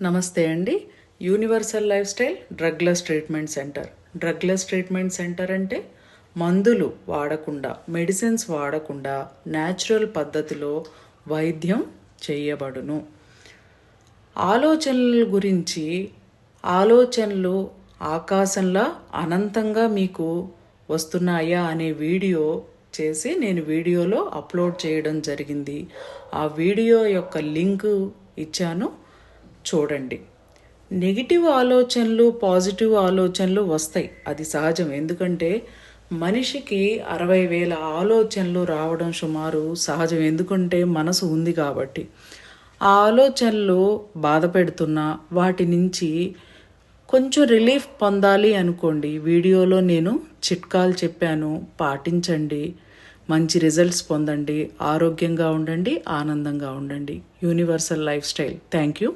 నమస్తే అండి. Universal life style drugless treatment centre. Drugless treatment centre అంటే మందులు వాడకుండా, మెడిసిన్స్ వాడకుండా న్యాచురల్ పద్ధతిలో వైద్యం చేయబడును. ఆలోచనల గురించి ఆలోచనలు ఆకాశంలా అనంతంగా మీకు వస్తున్నాయా అనే వీడియో చేసి నేను వీడియోలో అప్లోడ్ చేయడం జరిగింది. ఆ వీడియో యొక్క లింక్ ఇచ్చాను, చూడండి. నెగిటివ్ ఆలోచనలు, పాజిటివ్ ఆలోచనలు వస్తాయి, అది సహజం. ఎందుకంటే మనిషికి 60,000 ఆలోచనలు రావడం సుమారు సహజం. ఎందుకంటే మనసు ఉంది కాబట్టి. ఆ ఆలోచనలు బాధ పెడుతున్నా వాటి నుంచి కొంచెం రిలీఫ్ పొందాలి అనుకోండి, వీడియోలో నేను చిట్కాలు చెప్పాను, పాటించండి, మంచి రిజల్ట్స్ పొందండి, ఆరోగ్యంగా ఉండండి, ఆనందంగా ఉండండి. Universal life style. Thank you.